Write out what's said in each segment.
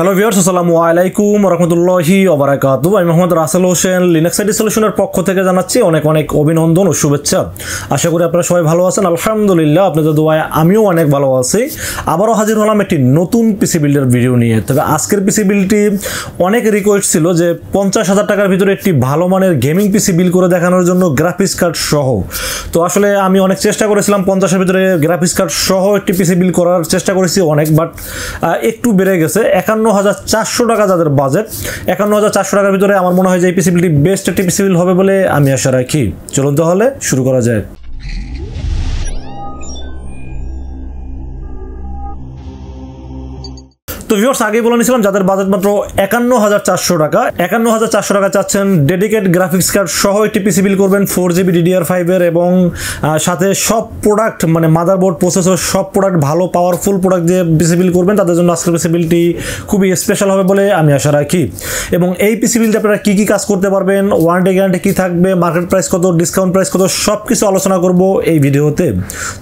Hello viewers, আসসালামু আলাইকুম ওয়া রাহমাতুল্লাহি ওয়া বারাকাতুহু। আমি মোহাম্মদ রাসেল হোসেন লিনাক্স আইডি সলিউশনের পক্ষ থেকে জানাচ্ছি অনেক অনেক অভিনন্দন ও শুভেচ্ছা। আশা করি আপনারা সবাই ভালো আছেন। আলহামদুলিল্লাহ, আপনাদের দোয়ায় আমিও অনেক ভালো আছি। আবারও হাজির হলাম একটি নতুন পিসি বিল্ডের ভিডিও নিয়ে। তবে আজকের পিসি বিল্ডটি অনেক রিকোয়েস্ট ছিল যে 50,000 টাকার ভিতরে একটি ভালো মানের গেমিং পিসি বিল্ড করে দেখানোর জন্য গ্রাফিক্স কার্ড সহ। তো আসলে আমি অনেক চেষ্টা করেছিলাম 50-এর ভিতরে গ্রাফিক্স কার্ড সহ একটি পিসি বিল্ড করার চেষ্টা করেছি অনেক, বাট একটু বেড়ে গেছে। 51,400 টাকা যাদের বাজেট, 51,400 টাকার ভিতরে আমার মনে হয় যে এই পিসি বিল্ডটি বেস্ট একটি পিসি বিল্ড হবে বলে আমি আশা রাখি। চলুন তাহলে শুরু করা যায়। তো ভিউয়ার্স, আগেই বলে নিয়েছিলাম যাদের বাজেট মাত্র 51,400 টাকা, 51,400 টাকা চাচ্ছেন ডেডিকেট গ্রাফিক্স কার্ড সহ একটি পিসি বিল্ড করবেন 4GB DDR5 এর, এবং সাথে সব প্রোডাক্ট মানে মাদারবোর্ড, প্রসেসর সব প্রোডাক্ট ভালো পাওয়ারফুল প্রোডাক্ট দিয়ে পিসি বিল্ড করবেন, তাদের জন্য আজকের পিসি বিল্ডটি খুবই স্পেশাল হবে বলে আমি আশা রাখি। এবং এই পিসি বিল্ডে আপনারা কী কী কাজ করতে পারবেন, ওয়ারেন্টি গ্যারান্টি কী থাকবে, মার্কেট প্রাইস কত, ডিসকাউন্ট প্রাইস কত, সব কিছু আলোচনা করবো এই ভিডিওতে।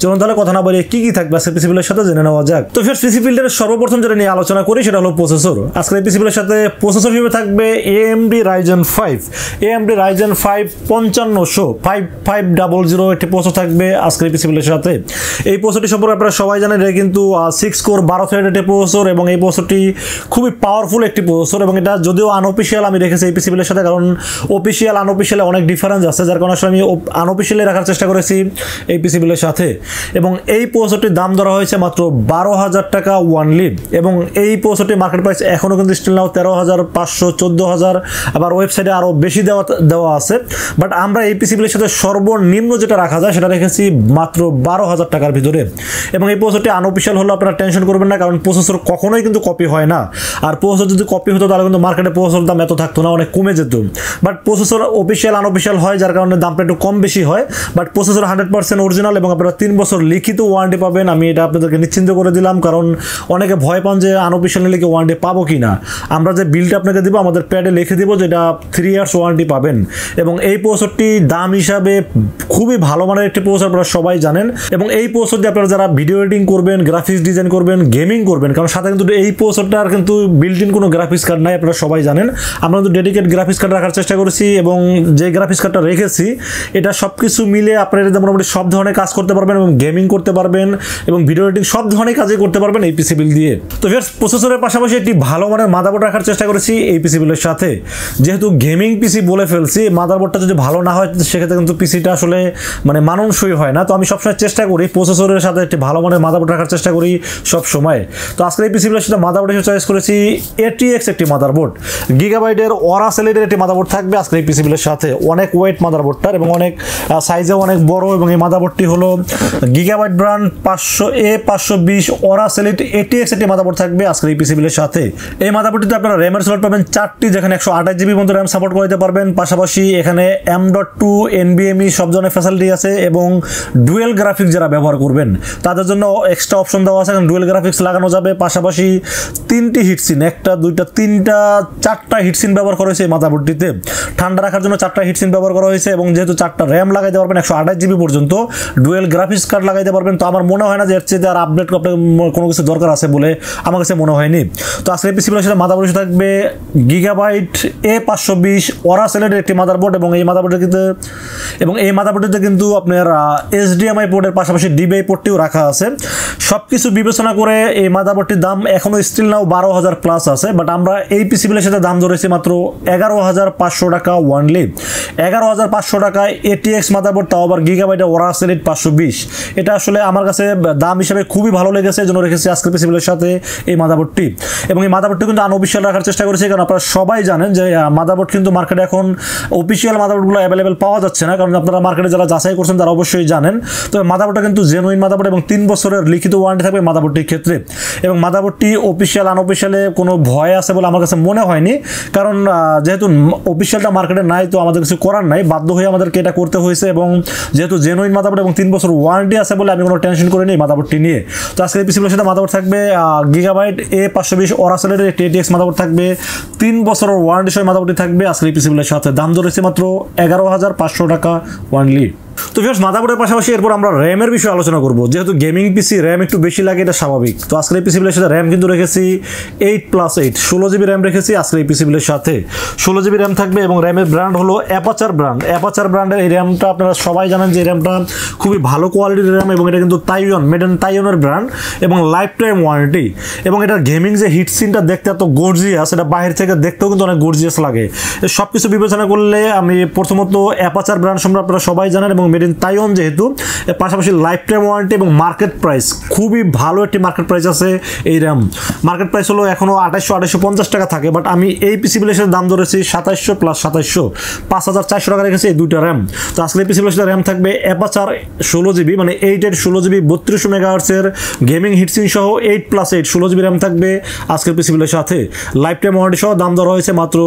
চলুন তাহলে কথা না বলে কী কী থাকবে আজকের পিসি বিল্ডের সাথে জেনে নেওয়া যাক। তো ভিউয়ার্স, পিসি বিল্ডের সর্বপ্রথম যেটা নিয়ে আলোচনা করি সেটা হলো প্রসেসর। আজকের এই পিসি বিল্ডের সাথে প্রসেসর হিসেবে থাকবে AMD Ryzen 5, AMD Ryzen 5 5500 একটি প্রসেসর থাকবে আজকের এই পিসি বিল্ডের সাথে। এই প্রসেসরটি সম্পর্কে আপনারা সবাই জানেন, এটা কিন্তু 6 কোর 12 থ্রেডের একটি প্রসেসর, এবং এই প্রসেসরটি খুবই পাওয়ারফুল একটি প্রসেসর। এবং এটা যদিও আনঅফিসিয়াল আমি রেখেছি এই পিসি বিল্ডের সাথে, কারণ অফিসিয়াল আনঅফিসিয়ালে অনেক ডিফারেন্স আছে, যার কারণে আসলে আমি আনঅফিসিয়ালি রাখার চেষ্টা করেছি এই পিসি বিল্ডের সাথে। এবং এই প্রসেসরটির দাম ধরা হয়েছে মাত্র 12,000 টাকা ওয়ানলি, এবং এই প্রসেসরটি মার্কেট প্রাইস এখনও কিন্তু স্টিল নাও 13,500, 14,000, আবার ওয়েবসাইটে আরও বেশি দেওয়া আছে। বাট আমরা এই পিসি বিলের সাথে সর্বনিম্ন যেটা রাখা যায় সেটা রেখেছি মাত্র 12,000 টাকার ভিতরে। এবং এই প্রসেসরটি আনঅফিসিয়াল হলো আপনারা টেনশন করবেন না, কারণ প্রসেসর কখনোই কিন্তু কপি হয় না। আর প্রসেসর যদি কপি হতো তাহলে কিন্তু মার্কেটে প্রসেসর দাম এত থাকতো না, অনেক কমে যেত। বাট প্রসেসর অফিসিয়াল আনঅফিসিয়াল হয়, যার কারণে দামটা একটু কম বেশি হয়। বাট প্রসেসর 100% অরিজিনাল, এবং আপনারা 3 বছর লিখিত ওয়ারেন্টি পাবেন। আমি এটা আপনাদেরকে নিশ্চিন্ত করে দিলাম, কারণ অনেকে ভয় পান যে আনঅফিসিয়াল নিলে কি ওয়ারেন্টি পাবো কি না। আমরা যে বিলটা আপনাকে দিব, আমাদের প্যাডে লিখে দিব যে এটা 3 ইয়ার্স ওয়ারেন্টি পাবেন। এবং এই প্রসেসরটি দাম হিসাবে খুবই ভালো মানের একটি প্রসেসর, আপনারা সবাই জানেন। এবং এই প্রসেসর দিয়ে আপনারা যারা ভিডিও এডিটিং করবেন, গ্রাফিক্স ডিজাইন করবেন, গেমিং করবেন, কারণ সাথে কিন্তু এই প্রসেসরটার কিন্তু বিল্ট ইন কোনো গ্রাফিক্স কার্ড নাই, আপনারা সবাই জানেন। আমরা কিন্তু ডেডিকেট গ্রাফিক্স কার্ড রাখার চেষ্টা করেছি, এবং যে গ্রাফিক্স কার্ডটা রেখেছি এটা সব কিছু মিলে আপনারা এটা মোটামুটি সব ধরনের কাজ করতে পারবেন, এবং গেমিং করতে পারবেন, এবং ভিডিও এডিটিং সব ধরনের কাজই করতে পারবেন এই পিসি বিল দিয়ে। তো ভিউয়ার্স, প্রসেসরের পাশাপাশি একটি ভালো মানের মাদারবোর্ড রাখার চেষ্টা করেছি এই পিসি বিলের সাথে। যেহেতু গেমিং পিসি বলে ফেলছি, মাদারবোর্ডটা যদি ভালো না হয় সেক্ষেত্রে কিন্তু পিসিটা আসলে মানে মানানসই হয় না। তো আমি সবসময় চেষ্টা করি প্রসেসরের সাথে একটি ভালো মানের মাদারবোর্ড রাখার চেষ্টা করি সব সময়। তো আজকে এই পিসি বিলের সাথে মাদারবোর্ড হিসেবে চয়েস করেছি ATX একটি মাদারবোর্ড, গিগাবাইটের Aorus এর একটি মাদারবোর্ড থাকবে আজকে এই পিসি বিলের সাথে। অনেক ওয়েট মাদারবোর্ডটার, এবং অনেক সাইজেও অনেক বড়। এবং এই মাদারবোর্ডটি হলো gigabyte brand 500A520 Aorus ATX একটি মাদারবোর্ড থাকবে আজকে এই পিসি বিলের সাথে। এই মাদারবোর্ডটিতে আপনারা র্যামের স্লট পাবেন 4টি, যেখানে 128GB পর্যন্ত র্যাম সাপোর্ট করতে পারবেন। পাশাপাশি এখানে M.2 NVMe সব ধরনের ফ্যাসিলিটি আছে, এবং ডুয়েল গ্রাফিক্স যারা ব্যবহার করবেন তাদের জন্য এক্সট্রা অপশন দেওয়া আছে, ডুয়েল গ্রাফিক্স লাগানো যাবে। পাশাপাশি 3টি হিটসিন, 1টা 2টা 3টা 4টা হিটসিন ব্যবহার করা হয়েছে এই মাদারবোর্ডটিতে। ঠান্ডা রাখার জন্য 4টা হিটসিন ব্যবহার করা হয়েছে, এবং যেহেতু 4টা র্যাম লাগাইতে পারবেন 128GB পর্যন্ত, ডুয়েল গ্রাফিক্স কার্ড লাগাইতে পারবেন। তো আমার মনে হয় না যে এর চেয়ে আর আপডেট কোনো কিছু দরকার আছে বলে আমার কাছে মনে হয়নি। তো আজকে পিসি বিলের সাথে মাদারবোর্ড থাকবে গিগাবাইট A520 Aorus এর একটি মাদারবোর্ড, এবং এই মাদারবোর্ডটিতে কিন্তু আপনার HDMI পোর্টের পাশাপাশি DVI পোর্টটিও রাখা আছে। সব কিছু বিবেচনা করে এই মাদারবোর্ডটির দাম এখনও স্টিল নাও 12,000 প্লাস আছে। বাট আমরা এই পিসি বিলের সাথে দাম ধরেছি মাত্র 11,500 টাকা ওয়ানলি। 11,500 টাকায় ATX মাদারবোর্ড, তাও আবার গিগাবাইটের Aorus 520। এটা আসলে আমার কাছে দাম হিসাবে খুবই ভালো লেগেছে, জন্য রেখেছি আজকের পিসি বিলের সাথে এই মাদারবোর্ডটি। এবং এই মাদারবোর্ডটি কিন্তু আনঅফিসিয়াল রাখার চেষ্টা করেছি, কারণ আপনারা সবাই জানেন যে মাদারবোর্ড কিন্তু মার্কেটে এখন অফিসিয়াল মাদারবোর্ডগুলো অ্যাভেলেবেল পাওয়া যাচ্ছে না, কারণ আপনারা মার্কেটে যারা যাচাই করছেন তারা অবশ্যই জানেন। তবে মাদারবোর্ডটা কিন্তু জেনুইন মাদারবোর্ড, এবং 3 বছরের লিখিত ওয়ারেন্টি থাকবে মাদারবোর্ডটির ক্ষেত্রে। এবং মাদারবোর্ডটি অফিসিয়াল আনঅফিসিয়ালে কোনো ভয় আছে বলে আমার কাছে মনে হয়নি, কারণ যেহেতু অফিসিয়ালটা মার্কেটে নাই, তো আমাদের কিছু করার নাই, বাধ্য হয়ে আমাদেরকে এটা করতে হয়েছে। এবং যেহেতু জেনুইন মাদারবোর্ড এবং 3 বছর ওয়ারেন্টি আছে বলে আমি কোনো টেনশন করিনি এই মাদারবোর্ডটি নিয়ে। তো আজকে এই পিসি বিলের সাথে মাদারবোর্ড থাকবে গিগাবাইট A520 Aorus এর একটি ATX মাদারবোর্ড থাকবে, 3 বছরের ওয়ারেন্টি সহ মাদারবোর্ডটি থাকবে আজকে এই পিসি বিলের সাথে। দাম ধরেছে মাত্র 11,500 টাকা ওয়ানলি। তো ভিউয়ার্স মাদারবোর্ডের পাশাপাশি এরপর আমরা র্যামের বিষয়ে আলোচনা করব। যেহেতু গেমিং পিসি র্যাম একটু বেশি লাগে, এটা স্বাভাবিক। তো আজকের এই পিসিগুলোর সাথে র্যাম কিন্তু রেখেছি 8+8 16GB র্যাম রেখেছি আজকের এই পিসিগুলোর সাথে। 16GB র্যাম থাকবে এবং র্যামের ব্র্যান্ড হলো অ্যাপাচার ব্র্যান্ড। অ্যাপাচার ব্র্যান্ডের এই র্যামটা আপনারা সবাই জানেন যে র্যামটা খুবই ভালো কোয়ালিটির র্যাম এবং এটা কিন্তু তাইওয়ান মেড ইন তাইওয়ানের ব্র্যান্ড এবং লাইফ টাইম ওয়ারেন্টি। এবং এটার গেমিং যে হিট সিনটা দেখতে এত গর্জিয়াস, এটা বাইরে থেকে দেখতেও কিন্তু অনেক গর্জিয়াস লাগে। সব কিছু বিবেচনা করলে আমি প্রথমত অ্যাপাচার ব্র্যান্ড সম্পর্কে আপনারা সবাই জানেন এবং মেড ইন তাইওয়ান যেহেতু, এর পাশাপাশি লাইফ টাইম ওয়ারেন্টি এবং মার্কেট প্রাইস খুবই ভালো একটি মার্কেট প্রাইস আছে এই র্যাম। মার্কেট প্রাইস হলো এখনও 2850 টাকা থাকে, বাট আমি এই পিসিগুলোর সাথে দাম ধরেছি 2700 + 2700 5400 টাকা রেখেছি এই দুইটা র্যাম। তো আজকে এই পিসিগুলোর সাথে র্যাম থাকবে অ্যাপাচার 16GB মানে 8 16GB 3200 মেগাহার্টজের গেমিং হিটসিন সহ 8+8 16GB র্যাম থাকবে আজকের পিসিগুলোর সাথে। লাইফ টাইম ওয়ারেন্টি সহ দাম ধরা হয়েছে মাত্র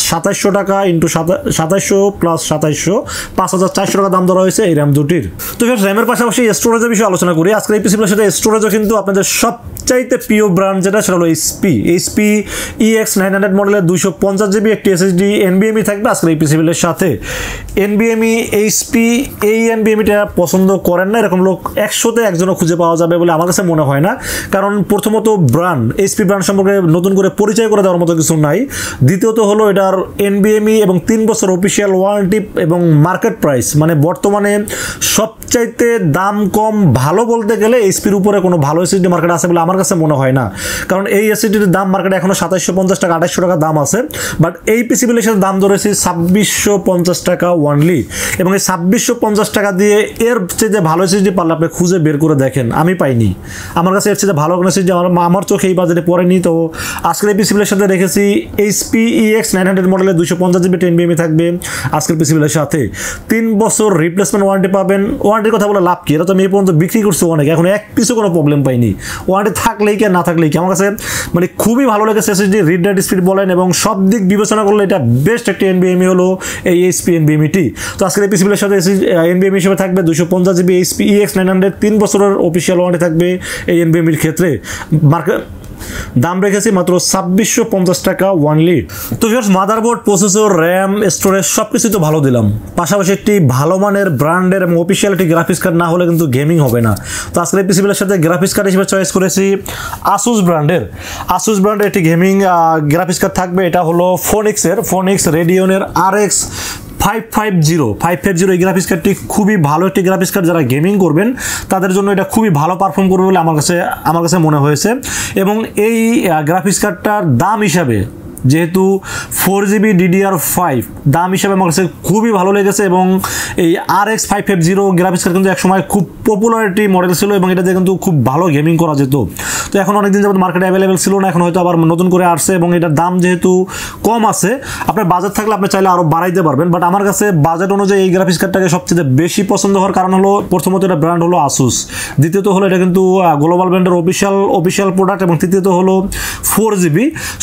2700 টাকা ইন্টু 2700 + 2700 5400 টাকা দাম ধরা হয়েছে এই র্যাম দুটির। তো র্যামের পাশাপাশি স্টোরেজের বিষয়ে আলোচনা করি। আজকের এই পিসিগুলোর সাথে স্টোরেজও কিন্তু আপনাদের সবচাইতে প্রিয় ব্র্যান্ড যেটা সেটা হলো এইচপি EX900 মডেলের 250GB একটি SSD NVMe থাকবে আজকের এই পিসিগুলোর সাথে। NVMe এইচপি এই NVMeটা পছন্দ করেন না এরকম লোক 100তে একজনও খুঁজে পাওয়া যাবে বলে আমার কাছে মনে হয় না। কারণ প্রথমত ব্র্যান্ড এইচপি ব্র্যান্ড সম্পর্কে নতুন করে পরিচয় করে দেওয়ার মতো কিছু নাই। দ্বিতীয়ত হলো এটার NVMe এবং 3 বছর অফিসিয়াল ওয়ারেন্টি এবং মার্কেট প্রাইস মানে বর্তমানে সবচাইতে দাম কম ভালো বলতে গেলে এইচপির উপরে কোনো ভালো এসএসডি মার্কেট আছে বলে আমার কাছে মনে হয় না। কারণ এই এসএসডির দাম মার্কেটে এখনো 2750 টাকা 2800 টাকা দাম আছে, বাট এই পিসিগুলোর সাথে দাম ধরেছি 2650 টাকা ওয়ানলি। এবং এই 2650 টাকা দিয়ে এর চেয়ে ভালো এসএসডি পারলে আপনি খুঁজে বের করে দেখেন, আমি পাইনি। আমার কাছে এর চেয়ে ভালো কোনো এসএসডি আমার চোখে এই বাজারে পড়েনি। তো আজকের এই পিসিগুলোর সাথে রেখেছি এইচপি EX900 মডেলের 250GB NVMe থাকবে আজকের পিসিগুলোর সাথে। 3 বছর রিপ্লেসমেন্ট ওয়ারেন্টি পাবেন। ওয়ারেন্টির কথা বলে লাভ কি, এটা তো আমি এই পর্যন্ত বিক্রি করছি অনেক, এখন এক পিছু কোনো প্রবলেম পাইনি। ওয়ারেন্টি থাকলেই কি না থাকলেই কি, আমার কাছে মানে খুবই ভালো লেগেছে এসএসডি রিড রাইট স্পিড বলেন এবং সব দিক বিবেচনা করলে এটা বেস্ট একটি NVMe হলো এই এইচপি NVMeটি। তো আজকের এই পিসিগুলোর সাথে NVMe হিসেবে থাকবে 250GB এইচপি EX900 3 বছরের অফিসিয়াল ওয়ারেন্টি থাকবে এই NVMeর ক্ষেত্রে। মার্কেট দাম রেখেছি মাত্র 2650 টাকা ওয়ানলি। তো viewers motherboard, processor, RAM, storage সবকিছু তো ভালো দিলাম, পাশাপাশি একটি ভালো মানের ব্র্যান্ডের এবং অফিসিয়াল একটি গ্রাফিক্স কার্ড না হলে কিন্তু গেমিং হবে না। তো আজকের এই পিসিগুলোর সাথে গ্রাফিক্স কার্ড হিসেবে চয়েস করেছি Asus ব্র্যান্ডের একটি গেমিং গ্রাফিক্স কার্ড থাকবে। এটা হলো ফোনিক্স রেডিয়নের RX550 এই গ্রাফিক্স কার্ডটি খুবই ভালো একটি গ্রাফিক্স কার্ড। যারা গেমিং করবেন তাদের জন্য এটা খুবই ভালো পারফর্ম করবে বলে আমার কাছে মনে হয়েছে। এবং এই গ্রাফিক্স কার্ডটার দাম হিসাবে যেহেতু 4GB DDR5 দাম হিসাবে আমার কাছে খুবই ভালো লেগেছে। এবং এই RX550 গ্রাফিক্স কার্ড কিন্তু একসময় খুব পপুলারিটি মডেল ছিল এবং এটাতে কিন্তু খুব ভালো গেমিং করা যেত। তো এখন অনেকদিন যাবত মার্কেটে অ্যাভেলেবেল ছিল না, এখন হয়তো আবার নতুন করে আসছে এবং এটার দাম যেহেতু কম আছে, আপনার বাজেট থাকলে আপনি চাইলে আরও বাড়াইতে পারবেন। বাট আমার কাছে বাজেট অনুযায়ী এই গ্রাফিক্স কার্ডটাকে সবচেয়ে বেশি পছন্দ হওয়ার কারণ হলো প্রথমত এটা ব্র্যান্ড হলো Asus, দ্বিতীয়ত হলো এটা কিন্তু গ্লোবাল ব্র্যান্ডের অফিসিয়াল প্রোডাক্ট এবং তৃতীয়ত হলো 4GB।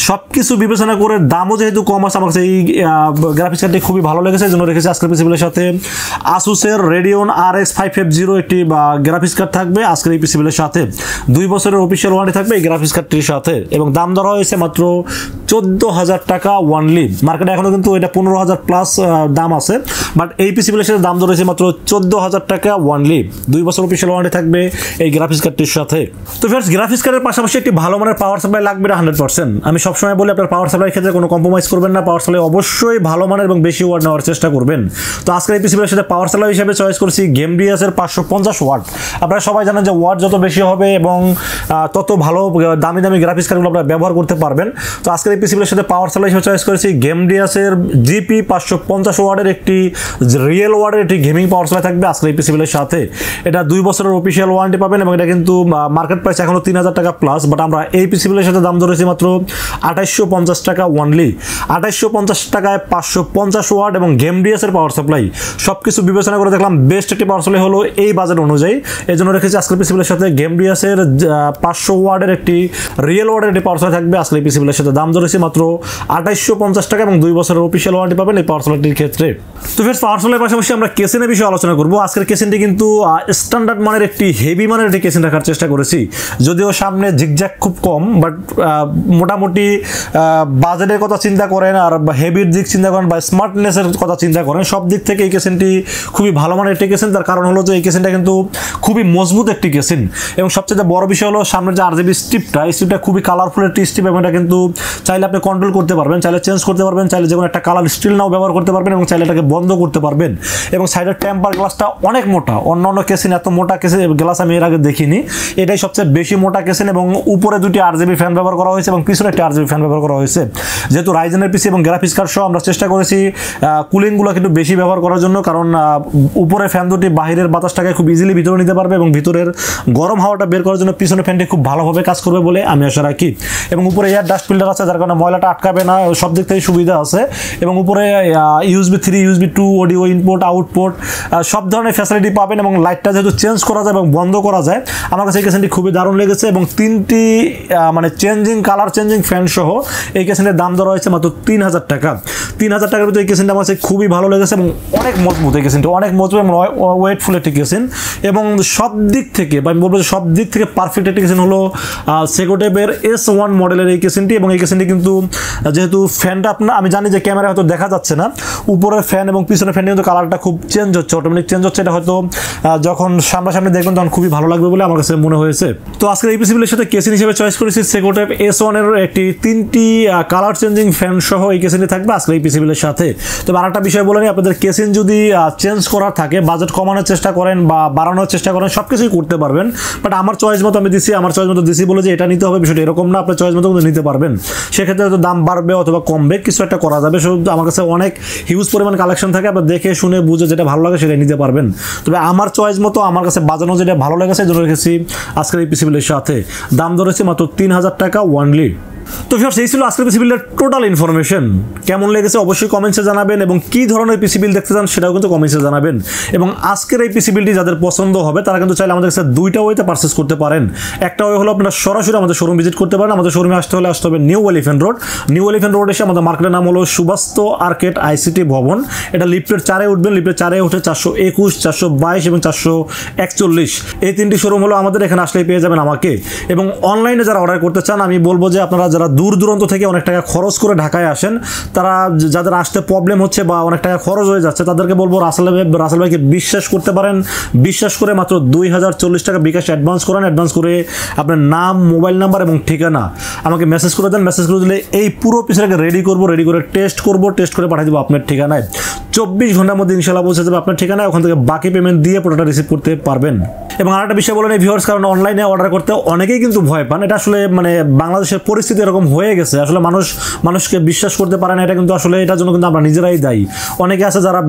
সব কিছু বিবেচনা করে দামও যেহেতু কম আছে, আমার কাছে এই গ্রাফিক্স কার্ডটি খুবই ভালো লেগেছে, এই জন্য রেখেছি আজকের পিসিগুলোর সাথে। Asusের Radeon RX550 একটি গ্রাফিক্স কার্ড থাকবে আজকের এই পিসিগুলোর সাথে। 2 বছরের অফিসিয়াল ওয়ারেন্টি থাকবে এই গ্রাফিক্স কার্ডটির সাথে এবং দাম ধরা হয়েছে মাত্র 14000 টাকা ওয়ানলি। মার্কেটে এখনও কিন্তু এটা 15000+ দাম আছে, বাট এই পিসিগুলোর সাথে দাম ধরা হয়েছে মাত্র 14000 টাকা ওয়ানলি। 2 বছর অফিসিয়াল ওয়ারেন্টি থাকবে এই গ্রাফিক্স কার্ডটির সাথে। তো ফ্রেন্ডস, গ্রাফিক্স কার্ডের পাশাপাশি একটি ভালো মানের পাওয়ার সাপ্লাই লাগবে 100%। আমি সবসময় বলি আপনার পাওয়ার সাপ্লাই ক্ষেত্রে কোনো কম্প্রোমাইজ করবেন না, পাওয়ার সাপ্লাই অবশ্যই ভালো মানের এবং বেশি ওয়াট নেওয়ার চেষ্টা করবেন। তো আজকের এই পিসিগুলোর সাথে পাওয়ার সাপ্লাই হিসেবে চয়েস করেছি Gamdias-এর 550 ওয়াট। আপনারা সবাই জানেন যে ওয়াট যত বেশি হবে এবং তত ভালো দামি গ্রাফিক্স কার্ডগুলো আপনারা ব্যবহার করতে পারবেন। তো আজকের এই পিসিগুলোর সাথে পাওয়ার সাপ্লাই হিসেবে চয়েস করেছি Gamdias-এর GP 550 ওয়াটের একটি রিয়েল ওয়াটের একটি গেমিং পাওয়ার সাপ্লাই থাকবে আজকের এই পিসিগুলোর সাথে। এটা 2 বছরের অফিসিয়াল ওয়ারেন্টি পাবেন এবং এটা কিন্তু মার্কেট প্রাইস এখনো 3000 টাকা প্লাস, বাট আমরা এই পিসিগুলোর সাথে দাম ধরেছি মাত্র 2850 টাকা ওয়ানলি। 2850 টাকায় 550 ওয়াট এবং Gamdias-এর পাওয়ার সাপ্লাই সবকিছু বিবেচনা করে দেখলাম বেস্ট একটি পাওয়ার সাপ্লাই হলো এই বাজেট অনুযায়ী। এই জন্য রেখেছি আজকের পিসিগুলোর সাথে Gamdias-এর 500 ওয়াটের একটি রিয়েল ওয়াটের একটি পাওয়ার সাপ্লাই থাকবে আজকের এই পিসিগুলোর সাথে। দাম ধরেছি মাত্র 2850 টাকা এবং 2 বছরের অফিসিয়াল ওয়ারেন্টি পাবেন এই পাওয়ার সাপ্লাইটির ক্ষেত্রে। তো ফ্রেন্ডস, পাওয়ার সাপ্লাইয়ের পাশাপাশি আমরা কেসিনের বিষয়ে আলোচনা করব। আজকের কেসিনটি কিন্তু স্ট্যান্ডার্ড মানের একটি হেভি মানের একটি কেসিন রাখার চেষ্টা করেছি, যদিও সামনে জিগজ্যাগ খুব কম, বাট মোটামুটি বাজেটের কথা চিন্তা করেন আর হেভির দিক চিন্তা করেন বা স্মার্টনেসের কথা চিন্তা করেন, সব দিক থেকে এই কেসিনটি খুবই ভালো মানের একটি কেসিন। তার কারণ হলো যে এই কেসিনটা কিন্তু খুবই মজবুত একটি কেসিন এবং সবচেয়ে বড় বিষয় হলো সামনের যে RGB স্ট্রিপটা, এই স্ট্রিপটা খুবই কালারফুল একটি স্ট্রিপ এবং এটা কিন্তু চাইলে আপনি কন্ট্রোল করতে পারবেন, চাইলে চেঞ্জ করতে পারবেন, চাইলে যে কোনো একটা কালার স্টিল নাও ব্যবহার করতে পারবেন এবং চাইলে এটাকে বন্ধ করতে পারবেন। এবং সাইডের টেম্পার গ্লাসটা অনেক মোটা, অন্যান্য কেসিন এত মোটা কেসিন গ্লাস আমি এর আগে দেখিনি, এটাই সবচেয়ে বেশি মোটা কেসিন এবং উপরে দুটি RGB ফ্যান ব্যবহার করা হয়েছে এবং পিছনে একটি RGB ফ্যান ব্যবহার করা হয়েছে। যেহেতু রাইজেনের পিসি এবং গ্রাফিক্স কার্ড সহ আমরা চেষ্টা করেছি কুলিংগুলো কিন্তু বেশি ব্যবহার করার জন্য, কারণ উপরে ফ্যান দুটি বাহিরের বাতাসটাকে খুব ইজিলি ভিতরে নিতে পারবে এবং ভিতরের গরম হাওয়াটা বের করার জন্য পিছনে ফ্যানটি খুব ভালোভাবে কাজ করবে বলে আমি আশা রাখি। এবং উপরে এয়ার ডাস্ট ফিল্টার আছে, যার কারণে ময়লাটা আটকাবে না, সব দিক থেকে সুবিধা আছে। এবং উপরে USB 3 USB 2 audio input output সব ধরনের ফ্যাসিলিটি পাবেন এবং লাইটটা যেহেতু চেঞ্জ করা যায় এবং বন্ধ করা যায়, আমার কাছে এই কেসিনটি খুবই দারুণ লেগেছে। এবং 3টি মানে কালার চেঞ্জিং ফ্যান সহ এই কেসিনের দাম ধরা হয়েছে মাত্র 3000 টাকা। 3000 টাকার ভিতরে এই কেসিনটা আমার কাছে খুবই ভালো লেগেছে এবং অনেক মজবুত। এই কেসিনটা অনেক মজবুত এবং ওয়েটফুল একটি কেসিন এবং সব দিক থেকে বা আমি বলবো সব দিক থেকে পারফেক্ট একটি কেসিন হলো সেগোটেপের S1 মডেলের এই কেসিনটি। এবং এই কেসিনটি কিন্তু যেহেতু ফ্যানটা আমি জানি যে ক্যামেরা হয়তো দেখা যাচ্ছে না, উপরের ফ্যান এবং পিছনের ফ্যান কিন্তু কালারটা খুব চেঞ্জ হচ্ছে, অটোমেটিক চেঞ্জ হচ্ছে। এটা হয়তো যখন সামনাসামনি দেখবেন তখন খুবই ভালো লাগবে বলে আমার কাছে মনে হয়েছে। তো আজকের এই পিসিবিলের সাথে কেসিন হিসেবে চয়েস করেছি সেগোটেপ S1 এর একটি 3টি কালার চেঞ্জিং ফ্যান সহ এই কেসিনটি থাকবে আজকের এই পিসিবিলের সাথে। তবে আরেকটা বিষয় বলে নিই, আপনাদের কেসিন যদি চেঞ্জ করার থাকে, বাজেট কমানোর চেষ্টা করেন বা বাড়ানোর চেষ্টা করেন, সব কিছুই করতে পারবেন। বাট আমার চয়েস মতো আমি দিছি, আমার চয়েস মতো দিছি বলে যে এটা নিতে হবে বিষয়টা এরকম না, আপনার চয়েস মতো নিতে পারবেন। সেক্ষেত্রে হয়তো দাম বাড়বে অথবা কমবে, কিছু একটা করা যাবে। শুধু আমার কাছে অনেক হিউজ পরিমাণ কালেকশন থাকে, আপনার দেখে শুনে বুঝে যেটা ভালো লাগে সেটা নিতে পারবেন। তবে আমার চয়েস মতো আমার কাছে বাজানো যেটা ভালো লেগেছে এই জন্য রেখেছি আজকের এই পিসিবিলের সাথে। দাম ধরেছে মাত্র 3000 টাকা ওয়ানলি। তো ভিউয়ার্স, এই ছিল আজকের পিসিবিলের টোটাল ইনফরমেশন। কেমন লেগেছে অবশ্যই কমেন্টসে জানাবেন এবং কী ধরনের পিসিবিল দেখতে চান সেটাও কিন্তু কমেন্টসে জানাবেন। এবং আজকের এই পিসিবিলটি যাদের পছন্দ হবে তারা কিন্তু চাইলে আমাদের কাছে দুইটা ওয়েতে পারচেস করতে পারেন। একটা ওয়ে হলো আপনারা সরাসরি আমাদের শোরুম ভিজিট করতে পারেন। আমাদের শোরুমে আসতে হবে new elephant road. New elephant road এসে আমাদের মার্কেটের নাম হলো সুবাস্তু আর্কেড ICT ভবন। এটা লিফটের 4-এ উঠবেন, লিফটের 4-এ উঠে 421, 422 এবং 441 এই 3টি শোরুম হলো আমাদের। এখানে আসলেই পেয়ে যাবেন আমাকে। এবং অনলাইনে যারা অর্ডার করতে চান আমি বলবো যে আপনারা যারা দূর দূরান্ত থেকে অনেক টাকা খরচ করে ঢাকায় আসেন, তারা যাদের আসতে প্রবলেম হচ্ছে বা অনেক টাকা খরচ হয়ে যাচ্ছে, তাদেরকে বলবো রাসেল ভাইকে বিশ্বাস করতে পারেন। বিশ্বাস করে মাত্র 2040 টাকা বিকাশ অ্যাডভান্স করেন। অ্যাডভান্স করে আপনার নাম, মোবাইল নাম্বার এবং ঠিকানা আমাকে মেসেজ করে দেন। মেসেজ করে দিলে এই পুরো পিসটাকে রেডি করে টেস্ট করে পাঠিয়ে দেবো আপনার ঠিকানায়। 24 ঘন্টার মধ্যে ইনশাআল্লাহ পৌঁছে যাবে আপনার ঠিকানায়। ওখান থেকে বাকি পেমেন্ট দিয়ে প্রোডাক্টটা রিসিভ করতে পারবেন। এবং আরেকটা বিষয় বলে নেই ভিউয়ার্স, কারণ অনলাইনে অর্ডার করতে অনেকেই কিন্তু ভয় পান। এটা আসলে মানে বাংলাদেশের পরিস্থিতি এরকম হয়ে গেছে, আসলে মানুষকে বিশ্বাস করতে পারে না। এটা কিন্তু আসলে এটার জন্য কিন্তু আমরা নিজেরাই দায়ী। অনেকে আছে যারা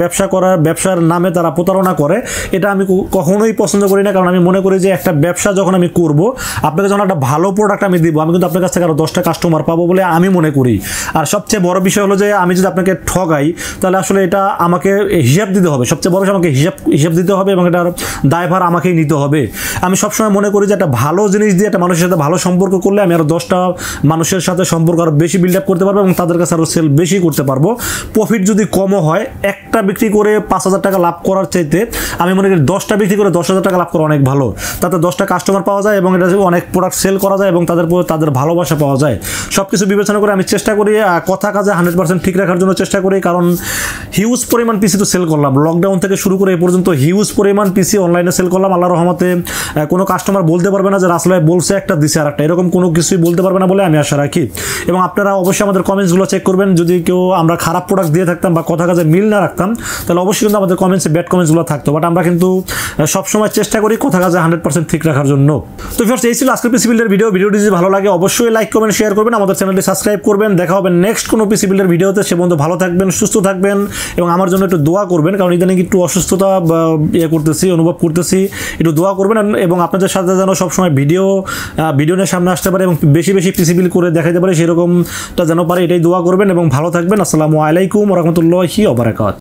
ব্যবসার নামে তারা প্রতারণা করে, এটা আমি কখনোই পছন্দ করি না। কারণ আমি মনে করি যে একটা ব্যবসা যখন আমি করব, আপনাকে যখন একটা ভালো প্রোডাক্ট আমি দিব, আমি কিন্তু আপনার কাছ থেকে আরও 10টা কাস্টমার পাবো বলে আমি মনে করি। আর সবচেয়ে বড় বিষয় হলো যে আমি যদি আপনাকে ঠগাই তাহলে আসলে এটা আমাকে হিসাব দিতে হবে। সবচেয়ে বড় আমাকে হিসাব দিতে হবে এবং এটার দায়ভার আমাকেই নিতে হবে। আমি সবসময় মনে করি যে একটা ভালো জিনিস দিয়ে একটা মানুষের সাথে ভালো সম্পর্ক করলে আমি আরও 10টা মানুষের সাথে সম্পর্ক আরও বেশি বিল্ড আপ করতে পারবো এবং তাদের কাছে আরও সেল বেশি করতে পারবো। প্রফিট যদি কমও হয়, একটা বিক্রি করে 5000 টাকা লাভ করার চাইতে আমি মনে করি 10টা বিক্রি করে 10,000 টাকা লাভ করা অনেক ভালো। তাতে 10টা কাস্টমার পাওয়া যায় এবং এটা অনেক প্রোডাক্ট সেল করা যায় এবং তাদের ভালোবাসা পাওয়া যায়। সব কিছু বিবেচনা করে আমি চেষ্টা করি কথা কাজে 100% ঠিক রাখার জন্য চেষ্টা করি। কারণ হিউজ পরিমাণ পিসি তো সেল করলাম, লকডাউন থেকে শুরু করে এই পর্যন্ত হিউজ পরিমাণ পিসি অনলাইনে সেল করলাম। আল্লাহর রহমতে কোনো কাস্টমার বলতে পারবে না যে রাসেল ভাই বলছে একটা দিছে আর একটা, এরকম কোনো কিছুই বলতে পারবে না বলে আমি আশা রাখি। এবং আপনারা অবশ্যই আমাদের কমেন্টসগুলো চেক করবেন। যদি কেউ আমরা খারাপ প্রোডাক্ট দিয়ে থাকতাম বা কথা কাজে মিল না রাখতাম তাহলে অবশ্যই কিন্তু আমাদের কমেন্টসে ব্যাড কমেন্টসগুলো থাকতো। বাট আমরা কিন্তু সবসময় চেষ্টা করি কথা কাজে 100% ঠিক রাখার জন্য। তো ভিউয়ার্স, এই ছিল আজকের পিসি বিল্ডের ভিডিও। ভিডিওটি যদি ভালো লাগে অবশ্যই লাইক কমেন্ট শেয়ার করবেন, আমাদের চ্যানেলটি সাবস্ক্রাইব করবেন। দেখা হবে নেক্সট কোনো পিসি বিল্ডের ভিডিওতে। সে পর্যন্ত ভালো থাকবেন, সুস্থ থাকবেন এবং আমার জন্য একটু দোয়া করবেন, কারণ ইদানিং একটু অসুস্থতা অনুভব করতেছি। একটু দোয়া করবেন এবং আপনাদের সাথে যেন সবসময় ভিডিও নিয়ে সামনে আসতে পারে এবং বেশি পিসি বিল করে দেখাতে পারে, সেরকমটা যেন পারে, এটাই দোয়া করবেন এবং ভালো থাকবেন। আসসালামু আলাইকুম ওয়া রাহমাতুল্লাহি ওয়া বারাকাতুহু।